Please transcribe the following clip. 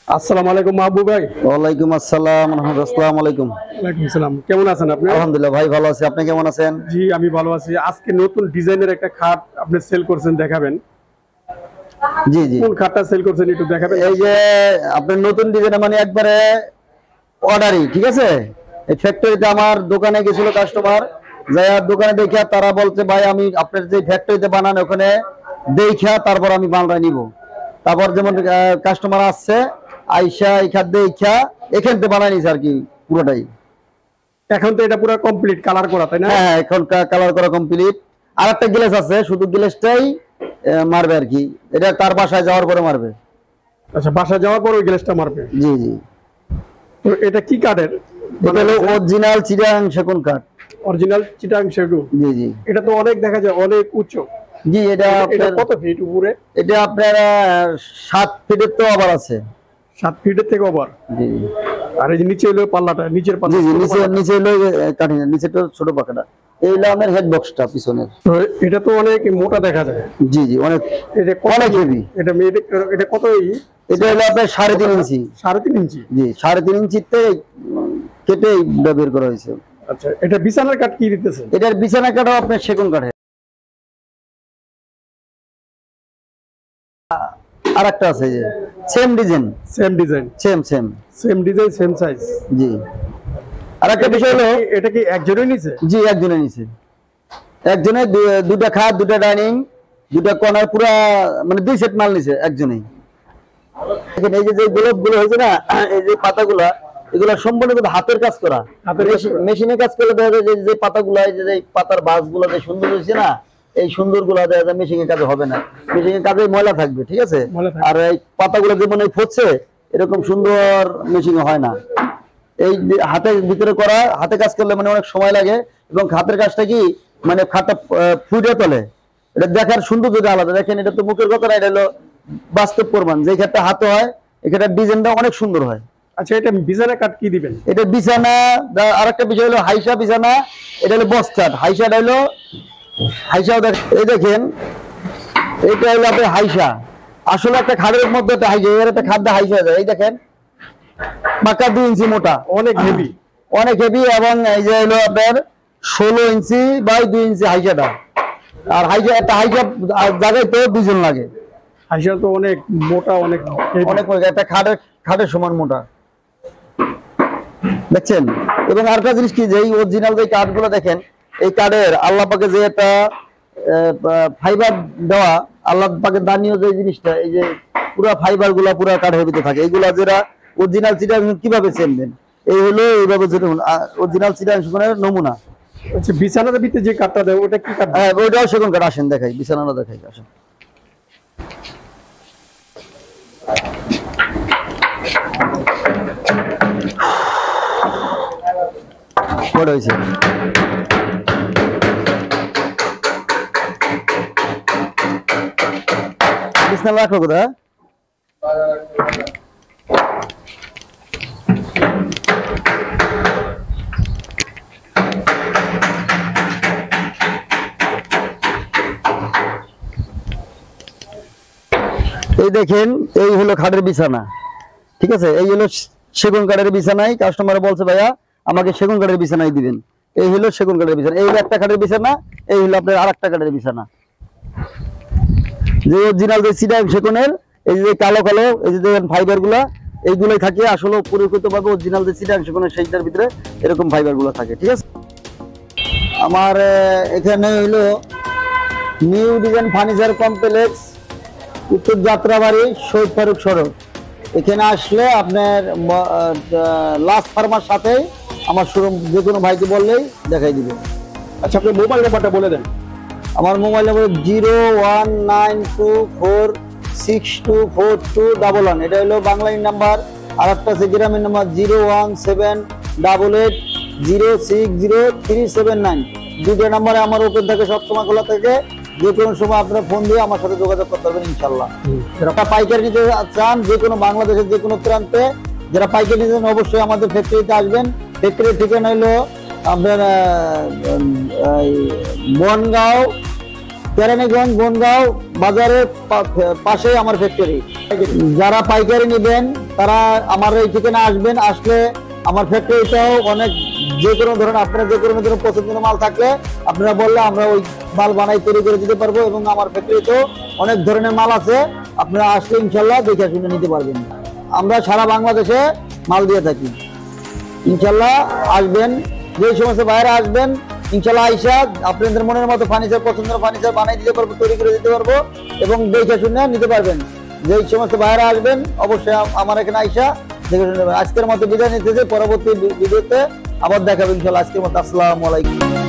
আসসালামু আলাইকুম মাহবুব ভাই। ওয়ালাইকুম আসসালাম আসসালামু আলাইকুম। ওয়ালাইকুম সালাম। কেমন আছেন আপনি? আলহামদুলিল্লাহ ভাই ভালো আছি, আপনি কেমন আছেন? জি আমি ভালো আছি। আজকে নতুন ডিজাইনের একটা খাট আপনি সেল করছেন, দেখাবেন? জি জি, কোন খাটটা সেল করছেন একটু দেখাবেন? এই যে আপনার নতুন ডিজাইন মানে একবারে অর্ডারই, ঠিক আছে। এই ফ্যাক্টরিতে আমার দোকানে গেছিল কাস্টমার, যাই দোকানে দেখিয়া তারা বলছে ভাই আমি আপনার যে ফ্যাক্টরিতে বানান ওখানে দেখিয়া তারপর আমি মালটা নিব। তারপর যেমন কাস্টমার আসছে আইসা এই খাট দেখিয়া এখান থেকে বানাই নিছে আর কি পুরোটাই। এখন তো এটা পুরো কমপ্লিট কালার করা, তাই না? হ্যাঁ এখন কালার করা কমপ্লিট। আর একটা গ্লাস আছে, শুধু গ্লাসটাই মারবে আর কি, এটা তার বাসায় যাওয়ার পরে মারবে। আচ্ছা, বাসা যাওয়ার পর ওই গ্লাসটা মারবে। জি জি, তো এটা কি কাঠের? এটা হলো অরিজিনাল চিটাগাং সেগুন কাঠ। অরিজিনাল চিটাগাং সেগুন। জি জি, এটা তো অনেক দেখা যায় অনেক উচ্চ। জি এটা কত ফিট উপরে? এটা আপনার 7 ফিটের তো আবার আছে। 7 ফিটের থেকে ওভার। জি আর এই যে নিচে হলো পাল্লাটা, নিচের পাল্লা। জি জি, নিচে হলো কাঠি না, নিচেটা ছোট পাখাটা। এই হলো আমাদের হেড বক্সটা পিছনের। তো এটা তো অনেক মোটা দেখা যায়। জি জি, অনেক অনেক হেভি। এটা কত? এটা হলো আপনার 3.5 ইঞ্চি। 3.5 ইঞ্চি? জি 3.5 ইঞ্চিতে কেটে বের করা হয়েছে। আচ্ছা, এটা বিছানার কাঠ কি দিতেছেন? এটার বিছানা কাঠও আপনার সেগুন কাঠের। আর একটা আছে যে same design, same design, same design, same size. জি। আর একটা বিষয় হলো এটা কি একজনের নিচে? জি একজনের নিচে, একজনের দুটা খাট, দুটা ডাইনিং, দুটা কর্নার, পুরা মানে 2 সেট মাল নিছে একজনেই। দেখেন এই যে গোলাপ গুলো হয়েছে না, এই যে পাতাগুলা, এগুলা সম্পূর্ণ কিন্তু হাতের কাজ করা। মেশিনে কাজ করলে দেখা যায় যে পাতাগুলা, এই যে পাতার বাসগুলো যে সুন্দর হয়েছে না, এই সুন্দর গুলা দেখা যায় মেশিনের কাজে হবে না, মেশিনের কাজে ময়লা থাকবে, ঠিক আছে। আর এই পাতাগুলো যেমন এই ফুটছে এরকম সুন্দর মেশিনে হয় না। এই হাতের ভিতরে করা, হাতে কাজ করলে মানে অনেক সময় লাগে, এবং হাতের কাজটা কি মানে খাটটা ফুটে তোলে, এটা দেখার সৌন্দর্যটা আলাদা। দেখেন এটা তো মুখের কথা না, এটা হলো বাস্তব প্রমাণ। যে ক্ষেত্রে হাতে হয় এখানে ডিজাইনটা অনেক সুন্দর হয়। আচ্ছা, এটা বিছানা কাঠ কি দিবেন? এটা বিছানা। আর একটা বিষয় হলো হাইসা বিছানা, এটা হলো বক্স কাঠ। হাইসাটা হলো হাইসাও এই দেখেন, এটা হলো আপনার হাইসা। আসলে একটা খাদের মধ্যে একটা হাইসা, এর একটা খাদ্য হাইসা যায়। এই দেখেন পাকা 2 ইঞ্চি মোটা, অনেক হেভি, অনেক হেভি। এবং এই যে হলো আপনার 16 ইঞ্চি বাই 2 ইঞ্চি হাইসাটা। আর হাইসা একটা হাইসা জায়গায় তো 2 জন লাগে। হাইসা তো অনেক মোটা, অনেক অনেক মোটা, একটা খাটের সমান মোটা, দেখছেন। এবং আরেকটা জিনিস কি, যে এই অরিজিনাল যে কাঠগুলো দেখেন, এই কাঠের আল্লাহ পাকে যে একটা ফাইবার দেওয়া, আল্লাহ পাকে দানীয় যে জিনিসটা, এই যে পুরা ফাইবার গুলা পুরা কাঠের ভিতরে থাকে। এইগুলা যারা অরিজিনাল চিটাগাং কিভাবে চেনবেন, এই হলো এইভাবে অরিজিনাল চিটাগাং সেগুনের নমুনা। আচ্ছা, বিছানার ভিতরে যে কাঠটা দেয় ওটা কি কাঠ? হ্যাঁ ওইটাও সেগুন কাঠ। আসেন দেখাই, বিছানাটা দেখাই, আসেন। বড় হয়েছে, বিছানা রাখো কোথায়? এই দেখেন এই হলো খাটের বিছানা, ঠিক আছে। এই হলো সেগুন কাঠের বিছানাই। কাস্টমার বলছে ভাইয়া আমাকে সেগুন কাঠের বিছানাই দিবেন। এই হলো সেগুন কাঠের বিছানা। এই হলো একটা খাটের বিছানা, এই হলো আপনার আরেকটা কাঠের বিছানা। যে অরিজিনাল যে চিটাগাং সেগুনের এই যে কালো কালো এই যে দেখেন ফাইবার গুলা, এইগুলোই থাকে আসলে পরিকৃত ভাবে অরিজিনাল যে চিটাগাং সেগুনের সেইটার ভিতরে এরকম ফাইবার গুলো থাকে, ঠিক আছে। আমার এখানে হইলো নিউ ডিজাইন ফার্নিচার কমপ্লেক্স, উত্তর যাত্রাবাড়ি, শহীদ ফারুক সড়ক। এখানে আসলে আপনার লাস্ট ফার্মার সাথে আমার শোরুম, যে কোনো ভাইকে বললেই দেখাই দিবে। আচ্ছা, আপনি মোবাইল নাম্বারটা বলে দেন। আমার মোবাইল নাম্বার 01924624211। এটা হলো বাংলাইন নাম্বার। আর একটা আছে গ্রামের নাম্বার 01700060379। দুটো নাম্বারে আমার ওপেন থাকে, সবসময় খোলা থাকে। যে কোনো সময় আপনারা ফোন দিয়ে আমার সাথে যোগাযোগ করতে পারবেন ইনশাল্লাহ। যারা পাইকারি নিতে চান যে কোনো বাংলাদেশের যে কোনো প্রান্তে, যারা পাইকারি নিতে চান অবশ্যই আমাদের ফ্যাক্টরিতে আসবেন। ফ্যাক্টরির ঠিকানা হলো আপনার বনগাঁও, কেরানীগঞ্জ বনগাঁও বাজারের পাশে আমার ফ্যাক্টরি। যারা পাইকারি নেবেন তারা আমার এই ঠিকানা আসবেন, আসলে আমার ফ্যাক্টরিতেও অনেক যে কোনো ধরনের আপনারা যে কোনো ধরনের পছন্দের মাল থাকলে আপনারা বললে আমরা ওই মাল বানাই তৈরি করে দিতে পারবো। এবং আমার ফ্যাক্টরিতেও অনেক ধরনের মাল আছে, আপনারা আসলে ইনশাল্লাহ দেখে শুনে নিতে পারবেন। আমরা সারা বাংলাদেশে মাল দিয়ে থাকি। ইনশাল্লাহ আসবেন, যে সমস্ত বাইরে আসবেন ইনশাল্লাহ আইসা আপনাদের মনের মতো ফার্নিচার, পছন্দের ফার্নিচার বানিয়ে দিতে পারবো, তৈরি করে দিতে পারবো এবং দেখে শুনে নিতে পারবেন। যে সমস্ত বাইরে আসবেন অবশ্যই আমার এখানে আইসা দেখে শুনে নেবেন। আজকের মতো বিদায় নিতে, পরবর্তী ভিডিওতে আবার দেখাবেন ইনশাল্লাহ। আজকের মতো আসসালামু আলাইকুম।